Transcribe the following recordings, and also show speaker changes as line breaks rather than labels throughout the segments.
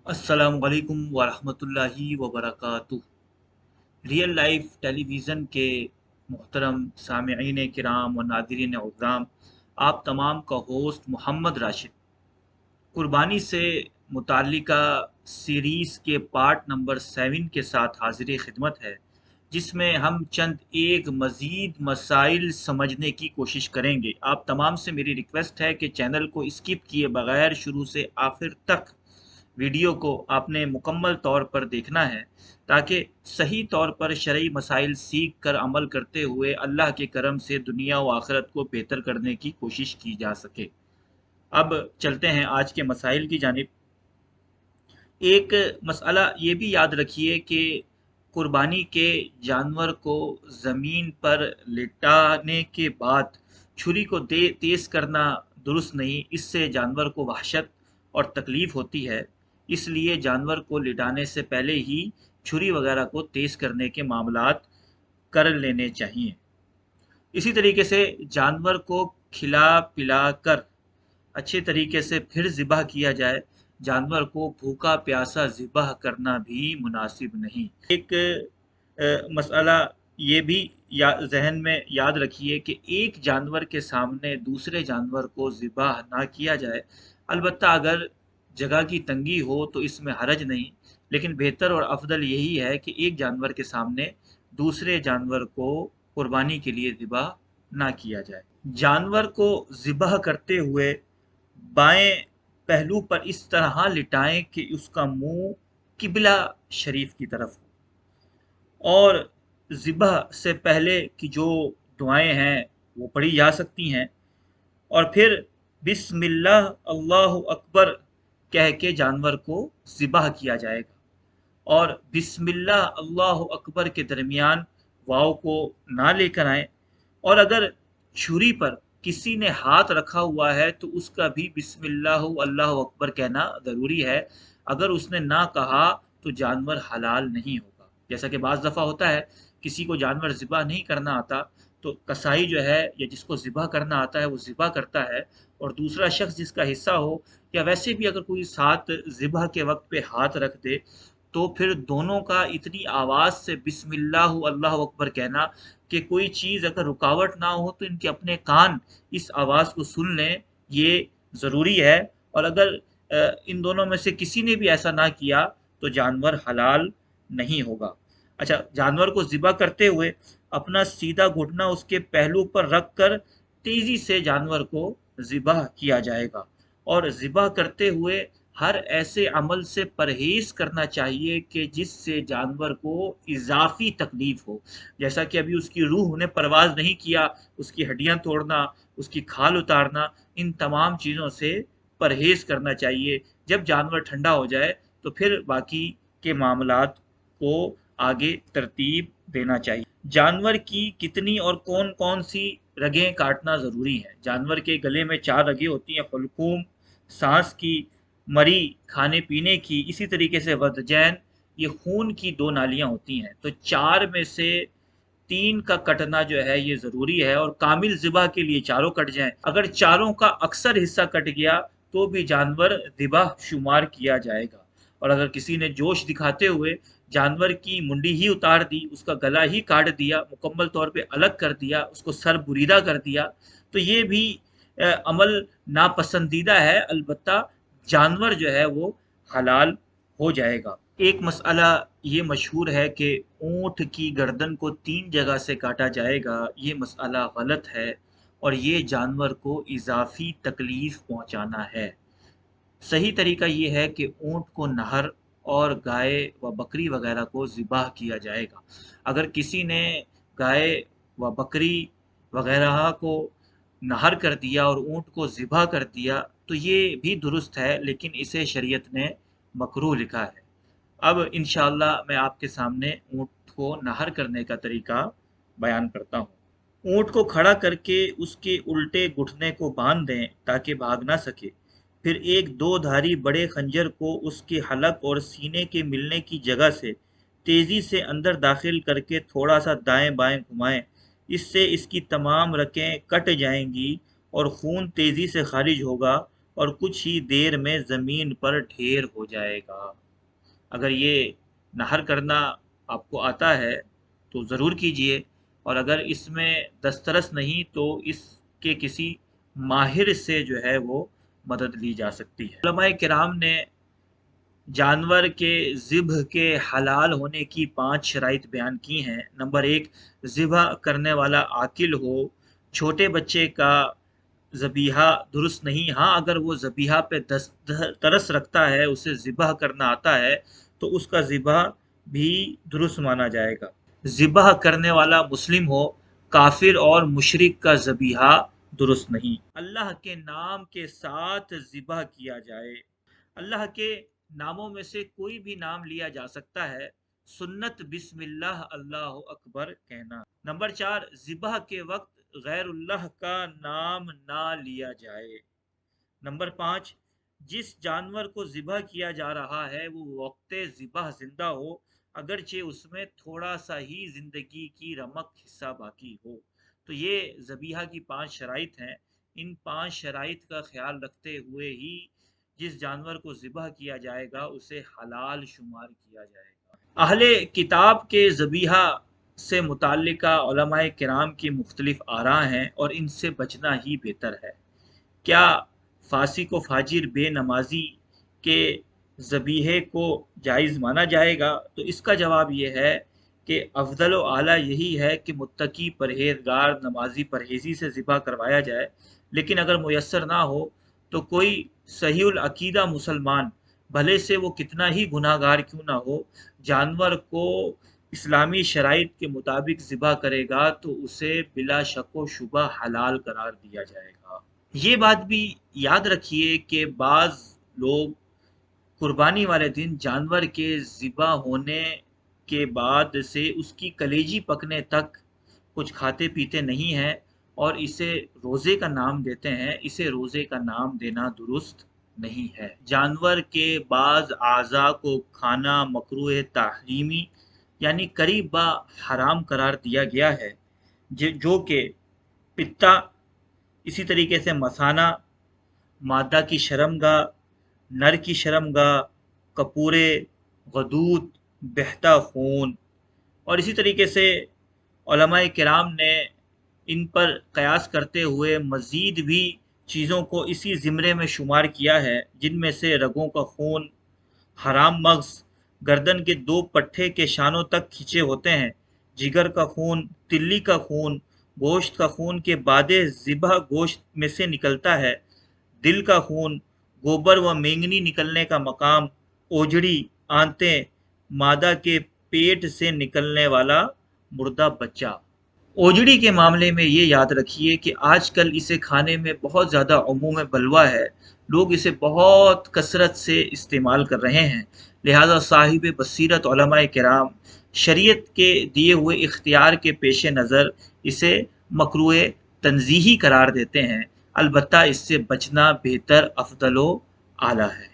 अस्सलामु अलैकुम वरहमतुल्लाहि वबरकातुह। रियल लाइफ टेलीविज़न के मोहतरम सामईन किराम व नादिरीन उज़्ज़ाम, आप तमाम का होस्ट मोहम्मद राशिद कुर्बानी से मुताल्लिका सीरीज़ के पार्ट नंबर 7 के साथ हाजिर खिदमत है, जिसमें हम चंद एक मज़ीद मसाइल समझने की कोशिश करेंगे। आप तमाम से मेरी रिक्वेस्ट है कि चैनल को स्किप किए बगैर शुरू से आखिर तक वीडियो को आपने मुकम्मल तौर पर देखना है, ताकि सही तौर पर शरई मसाइल सीख कर अमल करते हुए अल्लाह के करम से दुनिया व आखिरत को बेहतर करने की कोशिश की जा सके। अब चलते हैं आज के मसाइल की जानिब। एक मसला ये भी याद रखिए कि कुर्बानी के जानवर को ज़मीन पर लिटाने के बाद छुरी को तेज़ करना दुरुस्त नहीं। इससे जानवर को वहशत और तकलीफ़ होती है। इसलिए जानवर को लिटाने से पहले ही छुरी वगैरह को तेज़ करने के मामलात कर लेने चाहिए। इसी तरीके से जानवर को खिला पिला कर अच्छे तरीके से फिर ज़िबह किया जाए। जानवर को भूखा प्यासा ज़िबह करना भी मुनासिब नहीं। एक मसला ये भी जहन में याद रखिए कि एक जानवर के सामने दूसरे जानवर को ज़िबह ना किया जाए। अलबत्ता अगर जगह की तंगी हो तो इसमें हरज नहीं, लेकिन बेहतर और अफजल यही है कि एक जानवर के सामने दूसरे जानवर को कुर्बानी के लिए ज़िबह ना किया जाए। जानवर को ज़िबह करते हुए बाएं पहलू पर इस तरह लिटाएं कि उसका मुंह किबला शरीफ की तरफ हो, और ज़िबह से पहले की जो दुआएं हैं वो पढ़ी जा सकती हैं, और फिर बिस्मिल्लाह अल्लाहु अकबर कह के जानवर को ज़िबह किया जाएगा। और बिस्मिल्लाह अल्लाहु अकबर के दरमियान वाव को ना लेकर आए। और अगर छुरी पर किसी ने हाथ रखा हुआ है तो उसका भी बिस्मिल्लाह अल्लाहु अकबर कहना ज़रूरी है। अगर उसने ना कहा तो जानवर हलाल नहीं होगा। जैसा कि बाज़ दफ़ा होता है किसी को जानवर ज़िबा नहीं करना आता, तो कसाई जो है या जिसको ज़िबा करना आता है वो ज़िबा करता है, और दूसरा शख्स जिसका हिस्सा हो या वैसे भी अगर कोई साथ ज़िबा के वक्त पे हाथ रख दे, तो फिर दोनों का इतनी आवाज़ से बिस्मिल्लाह अल्लाहु अकबर कहना कि कोई चीज़ अगर रुकावट ना हो तो इनके अपने कान इस आवाज़ को सुन लें, ये ज़रूरी है। और अगर इन दोनों में से किसी ने भी ऐसा ना किया तो जानवर हलाल नहीं होगा। अच्छा, जानवर को ज़िबा करते हुए अपना सीधा घुटना उसके पहलू पर रख कर तेज़ी से जानवर को ज़िबा किया जाएगा। और ज़िबा करते हुए हर ऐसे अमल से परहेज़ करना चाहिए कि जिससे जानवर को इज़ाफ़ी तकलीफ़ हो। जैसा कि अभी उसकी रूह ने परवाज़ नहीं किया, उसकी हड्डियाँ तोड़ना, उसकी खाल उतारना, इन तमाम चीज़ों से परहेज़ करना चाहिए। जब जानवर ठंडा हो जाए तो फिर बाकी के मामलात को आगे तरतीब देना चाहिए। जानवर की कितनी और कौन-कौन सी रगें काटना ज़रूरी है। जानवर के गले में 4 रगें होती हैं: हुल्कूम, साँस की, मरी, खाने-पीने की, इसी तरीके से वधजैन, ये खून की 2 नालियाँ होती हैं। तो 4 में से 3 का कटना जो है ये ज़रूरी है, और कामिल ज़िबा के लिए चारों कट जाएँ। अगर चारों का अक्सर हिस्सा कट गया तो भी जानवर ज़िबा शुमार किया जाएगा। और अगर किसी ने जोश दिखाते हुए जानवर की मुंडी ही उतार दी, उसका गला ही काट दिया, मुकम्मल तौर पे अलग कर दिया, उसको सर बुरीदा कर दिया, तो ये भी अमल नापसंदीदा है। अलबत्ता जानवर जो है वो हलाल हो जाएगा। एक मसला ये मशहूर है कि ऊँट की गर्दन को 3 जगह से काटा जाएगा। ये मसला गलत है, और ये जानवर को इज़ाफ़ी तकलीफ़ पहुँचाना है। सही तरीका ये है कि ऊँट को नहर और गाय व बकरी वगैरह को ज़िबाह किया जाएगा। अगर किसी ने गाय व बकरी वगैरह को नहर कर दिया और ऊँट को ज़िबाह कर दिया तो ये भी दुरुस्त है, लेकिन इसे शरीयत ने मकरूह लिखा है। अब इंशाअल्लाह मैं आपके सामने ऊँट को नहर करने का तरीका बयान करता हूँ। ऊँट को खड़ा करके उसके उल्टे घुटने को बांध दें ताकि भाग ना सके। फिर एक दो धारी बड़े खंजर को उसके हलक और सीने के मिलने की जगह से तेज़ी से अंदर दाखिल करके थोड़ा सा दाएं बाएं घुमाएं। इससे इसकी तमाम रकें कट जाएंगी और खून तेज़ी से खारिज होगा, اور کچھ ہی دیر میں زمین پر ڈھیر ہو جائے گا۔ اگر یہ نہر کرنا آپ کو آتا ہے تو ضرور کیجئے، اور اگر اس میں دسترس نہیں تو اس کے کسی ماہر سے جو ہے وہ مدد لی جا سکتی ہے۔ علماء کرام نے جانور کے ذبح کے حلال ہونے کی 5 شرائط بیان کی ہیں۔ نمبر 1، ذبح کرنے والا عاقل ہو۔ چھوٹے بچے کا ذبیحہ درست نہیں، ہاں اگر وہ ذبیحہ پہ ترس رکھتا ہے، اسے ذبح کرنا آتا ہے تو اس کا ذبح بھی درست مانا جائے گا۔ ذبح کرنے والا مسلم ہو، کافر اور مشرک کا ذبیحہ درست نہیں۔ اللہ کے نام کے ساتھ ذبح کیا جائے۔ اللہ کے ناموں میں سے کوئی بھی نام لیا جا سکتا ہے۔ سنت بسم اللہ اللہ اکبر کہنا۔ نمبر 4، ذبح کے وقت غیر اللہ کا نام نہ لیا جائے۔ نمبر 5، جس جانور کو ذبح کیا جا رہا ہے وہ وقت ذبح زندہ ہو، اگرچہ اس میں تھوڑا سا ہی زندگی کی رمق حصہ باقی ہو۔ تو یہ ذبیحہ کی 5 شرائط ہیں۔ ان 5 شرائط کا خیال رکھتے ہوئے ہی جس جانور کو ذبح کیا جائے گا اسے حلال شمار کیا جائے گا۔ اہل کتاب کے ذبیحہ سے متعلقہ علماء کرام کی مختلف آراء ہیں اور ان سے بچنا ہی بہتر ہے۔ کیا فاسق و فاجر بے نمازی کے ذبیحے کو جائز مانا جائے گا؟ تو اس کا جواب یہ ہے کہ افضل و اعلیٰ یہی ہے کہ متقی پرہیزگار نمازی پرہیزی سے ذبح کروایا جائے، لیکن اگر میسر نہ ہو تو کوئی صحیح العقیدہ مسلمان، بھلے سے وہ کتنا ہی گناہ گار کیوں نہ ہو، جانور کو اسلامی شرائط کے مطابق ذبح کرے گا تو اسے بلا شک و شبہ حلال قرار دیا جائے گا۔ یہ بات بھی یاد رکھیے کہ بعض لوگ قربانی والے دن جانور کے ذبح ہونے کے بعد سے اس کی کلیجی پکنے تک کچھ کھاتے پیتے نہیں ہیں اور اسے روزے کا نام دیتے ہیں۔ اسے روزے کا نام دینا درست نہیں ہے۔ جانور کے بعض اعضاء کو کھانا مکروہ تحریمی یعنی قریب با حرام قرار دیا گیا ہے، جو کہ پتا، اسی طریقے سے مثانہ، مادہ کی شرمگاہ، نر کی شرمگاہ، کپورے، غدود، بہتا خون، اور اسی طریقے سے علماء کرام نے ان پر قیاس کرتے ہوئے مزید بھی چیزوں کو اسی زمرے میں شمار کیا ہے، جن میں سے رگوں کا خون، حرام مغز، گردن کے 2 پٹھے کے شانوں تک کھینچے ہوتے ہیں، جگر کا خون، تلی کا خون، گوشت کا خون کے بعد ذبح گوشت میں سے نکلتا ہے، دل کا خون، گوبر و مینگنی نکلنے کا مقام، اوجڑی، آنتیں، مادہ کے پیٹ سے نکلنے والا مردہ بچہ۔ اوجڑی کے معاملے میں یہ یاد رکھیے کہ آج کل اسے کھانے میں بہت زیادہ عموم بلوہ ہے، لوگ اسے بہت کثرت سے استعمال کر رہے ہیں، لہذا صاحب بصیرت علماء کرام شریعت کے دیے ہوئے اختیار کے پیش نظر اسے مکروہ تنزیہی قرار دیتے ہیں، البتہ اس سے بچنا بہتر، افضل و اعلیٰ ہے۔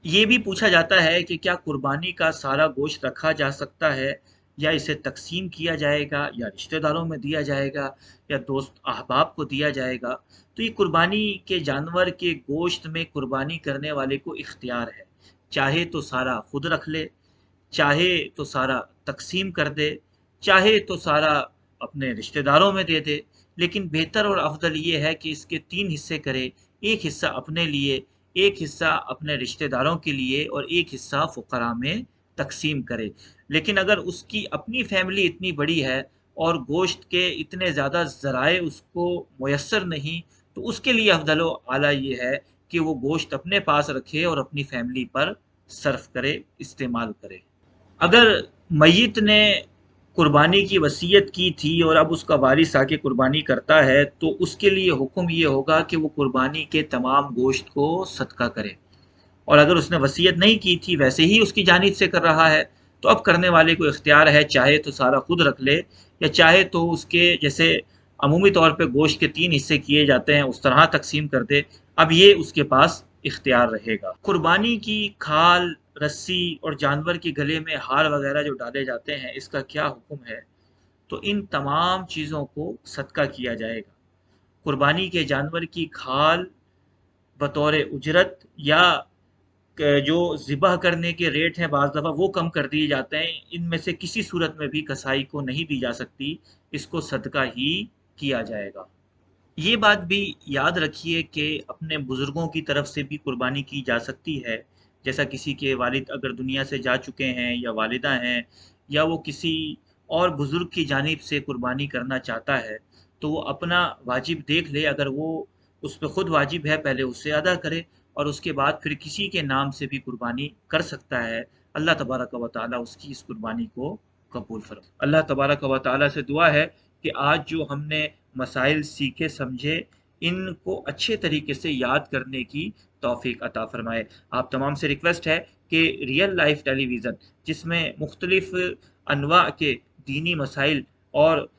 یہ بھی پوچھا جاتا ہے کہ کیا قربانی کا سارا گوشت رکھا جا سکتا ہے یا اسے تقسیم کیا جائے گا یا رشتہ داروں میں دیا جائے گا یا دوست احباب کو دیا جائے گا؟ تو یہ قربانی کے جانور کے گوشت میں قربانی کرنے والے کو اختیار ہے، چاہے تو سارا خود رکھ لے، چاہے تو سارا تقسیم کر دے، چاہے تو سارا اپنے رشتہ داروں میں دے دے، لیکن بہتر اور افضل یہ ہے کہ اس کے 3 حصے کرے، ایک حصہ اپنے لیے، ایک حصہ اپنے رشتہ داروں کے لیے اور ایک حصہ فقراء میں تقسیم کرے۔ لیکن اگر اس کی اپنی فیملی اتنی بڑی ہے اور گوشت کے اتنے زیادہ ذرائع اس کو میسر نہیں، تو اس کے لیے افضل و اعلیٰ یہ ہے کہ وہ گوشت اپنے پاس رکھے اور اپنی فیملی پر صرف کرے، استعمال کرے۔ اگر میت نے قربانی کی وصیت کی تھی اور اب اس کا وارث آ کے قربانی کرتا ہے تو اس کے لیے حکم یہ ہوگا کہ وہ قربانی کے تمام گوشت کو صدقہ کرے، اور اگر اس نے وصیت نہیں کی تھی ویسے ہی اس کی جانب سے کر رہا ہے تو اب کرنے والے کو اختیار ہے، چاہے تو سارا خود رکھ لے یا چاہے تو اس کے جیسے عمومی طور پہ گوشت کے 3 حصے کیے جاتے ہیں اس طرح تقسیم کر دے، اب یہ اس کے پاس اختیار رہے گا۔ قربانی کی کھال، رسی اور جانور کے گلے میں ہار وغیرہ جو ڈالے جاتے ہیں اس کا کیا حکم ہے؟ تو ان تمام چیزوں کو صدقہ کیا جائے گا۔ قربانی کے جانور کی کھال बतौर उजरत या जो ज़िबह करने के रेट हैं बाज़ दफ़ा वो कम कर दिए जाते हैं। इनमें से किसी सूरत में भी कसाई को नहीं दी जा सकती, इसको सदका ही किया जाएगा। ये बात भी याद रखिए कि अपने बुज़ुर्गों की तरफ से भी कुर्बानी की जा सकती है। जैसा किसी के वालिद अगर दुनिया से जा चुके हैं या वालिदा हैं या वो किसी और बुज़ुर्ग की जानिब से कुर्बानी करना चाहता है, तो वो अपना वाजिब देख ले, अगर वो उस पे खुद वाजिब है पहले उससे अदा करे और उसके बाद फिर किसी के नाम से भी कुर्बानी कर सकता है। अल्लाह तबारक व तआला उसकी इस कुर्बानी को कबूल फरमा। अल्लाह तबारक व तआला से दुआ है कि आज जो हमने मसाइल सीखे समझे, इनको अच्छे तरीके से याद करने की तौफीक अता फरमाए। आप तमाम से रिक्वेस्ट है कि रियल लाइफ टेलीविज़न, जिसमें मुख्तलिफ अनवा के दीनी मसाइल और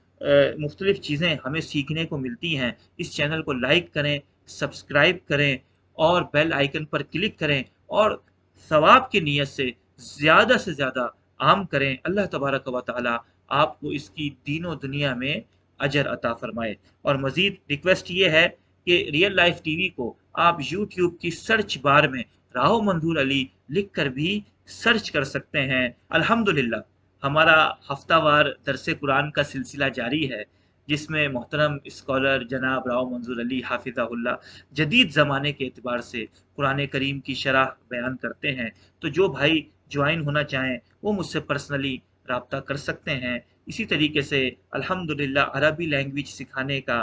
मुख्तलिफ चीज़ें हमें सीखने को मिलती हैं, इस चैनल को लाइक करें, सब्सक्राइब करें और बेल आइकन पर क्लिक करें और सवाब की नीयत से ज़्यादा आम करें। अल्लाह तबारक व तआला आपको इसकी दीनों दुनिया में अजर अता फरमाए। और मज़ीद रिक्वेस्ट ये है कि रियल लाइफ टीवी को आप यूट्यूब की सर्च बार में राहो मंजूर अली लिख कर भी सर्च कर सकते हैं। अल्हम्दुलिल्लाह हमारा हफ्तावार दरस कुरान का सिलसिला जारी है, जिसमें मोहतरम स्कॉलर जनाब राव मंजूर अली हाफिज़हुल्लाह जदीद ज़माने के एतबार से कुरान करीम की शरह बयान करते हैं। तो जो भाई ज्वाइन होना चाहें वो मुझसे पर्सनली रब्ता कर सकते हैं। इसी तरीके से अल्हम्दुलिल्लाह अरबी लैंग्वेज सिखाने का,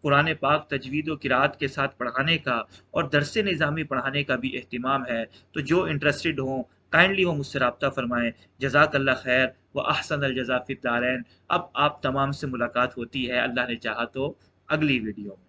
कुरान पाक तजवीद व किरात के साथ पढ़ाने का और दरस निज़ामी पढ़ाने का भी एहतिमाम है। तो जो इंटरेस्टेड हों काइंडली वो मुझसे रब्ता फरमाएँ। जज़ाकल्लाह खैर व अहसन अल जज़ा फ़िद दारैन। अब आप तमाम से मुलाकात होती है, अल्लाह ने चाहा तो, अगली वीडियो में।